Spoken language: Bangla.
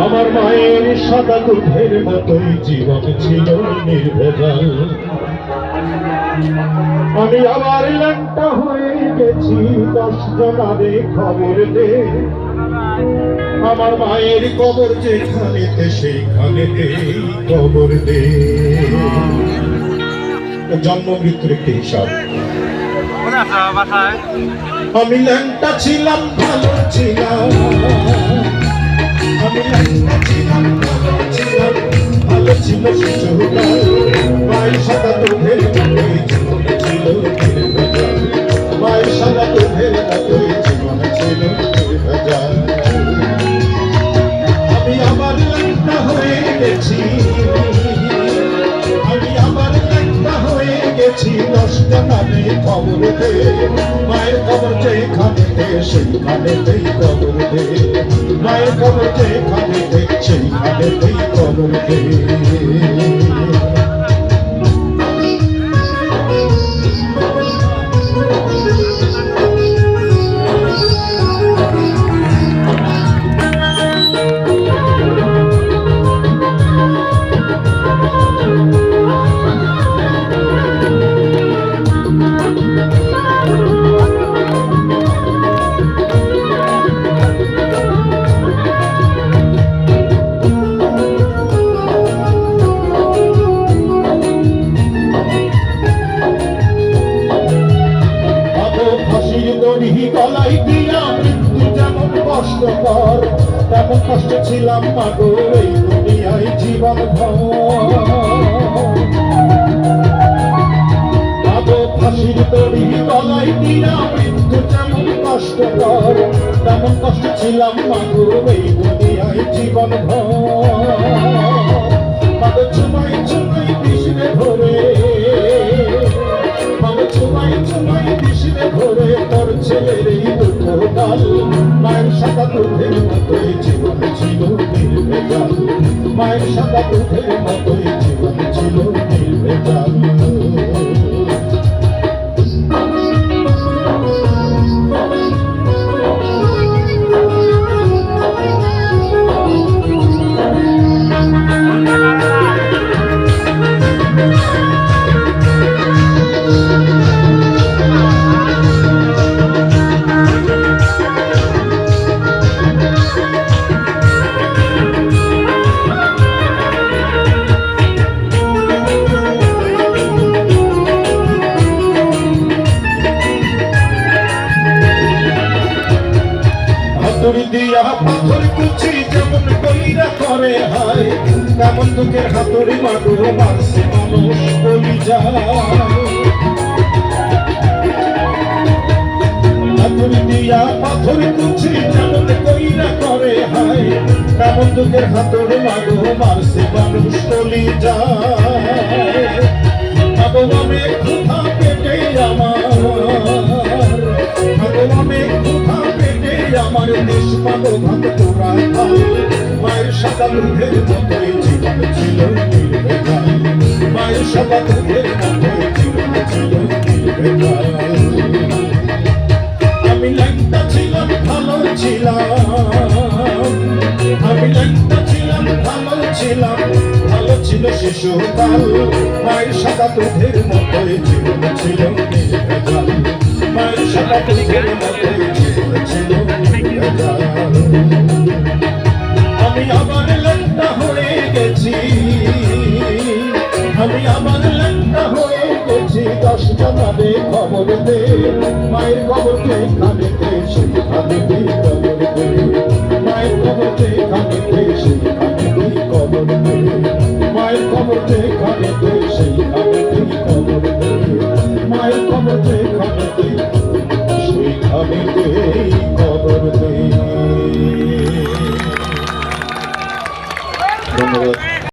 আমার মায়ের সাদা দুধের মতোই জীবন ছিল নির্ভেজাল। আমি আবার ল্যাংটা হয়ে গেছি, 10 জনারে খবর দে। আমার মায়ের কবর যেখানেতে সেইখানেতে কবর দে। জন্ম মৃত্যুর একটি হিসাব। আমি ল্যাংটা ছিলাম, ভালো ছিলাম। আমি ল্যাংটা ছিলাম, ভালো ছিলাম। ভালো ছিল শিশুকাল। মায়ের সাদা দুধের মতোই জীবন ছিল নির্ভেজাল। মায়ের সাদা দুধের মতোই জীবন ছিল নির্ভেজাল। আমি আবার ল্যাংটা হয়ে গেছি, আমি আবার ল্যাংটা হয়ে গেছি। 10 জনারে খবর দে। মায়ের খবর যেখানেতে সেইখানেতেই কবর দে। মায়ের খবর যেখানেতে সেইখানেতেই কবর দে। গলায় দিয়া মৃত্যু যেমন কষ্টকর, তেমন কষ্ট ছিলাম মাগো এই দুনিয়ায় জীবন ভর। মাগো ফাঁসির দড়ি গলায় দিয়া মৃত্যু যেমন কষ্টকর, তেমন কষ্ট ছিলাম মাগো এই দুনিয়ায় জীবন ভর। মাগো চুমাই চুমাই বিষে ধরে, মাগো চুমাই চুমাই বিষে ধরে তোর ছেলের এই দুঃখ কাল। মায়ের সাদা দুধের মতোই জীবন ছিল নির্ভেজাল। মায়ের সাদা দুধের মতোই জীবন ছিল নির্ভেজাল। হাতুড়ি দিয়া পাথর কুচি যেমন কইরা করে হায়, তেমন দুঃখের হাতুড়ি মাগো মারছে মানুষ বলি যায়। হাতুড়ি দিয়া পাথর কুচি যেমন কইরা করে হায়, তেমন দুঃখের হাতুড়ি মাগো মারছে মানুষ বলি যায়। মাগো আমি ক্ষুধা পেটে আমার, মাগো আমি ক্ষুধা পেটে আমার দেশ পাবো ভাত তোরা খাই। মায়ের সাদা দুধের মতোই জীবন ছিল নির্ভেজাল। মায়ের সাদা দুধের মতোই জীবন ছিল নির্ভেজাল। আমি ল্যাংটা ছিলাম, ভালো ছিলাম। আমি ল্যাংটা ছিলাম, ভালো ছিলাম। ভালো ছিল শিশুকাল। মায়ের সাদা দুধের মতোই জীবন ছিল নির্ভেজাল। মায়ের সাদা দুধের মতোই জীবন ছিল নির্ভেজাল। আমি আবার ল্যাংটা হয়ে গেছি, আমি আবার ল্যাংটা হয়ে গেছি। 10 জনারে খবর দে। মায়ের খবর যেখানেতে সেইখানেতেই কবর দে। মায়ের খবর যেখানেতে সেইখানেতেই কবর দে। মায়ের খবর যেখানেতে সেইখানেতেই কবর দে। মায়ের খবর যেখানেতে সেইখানেতে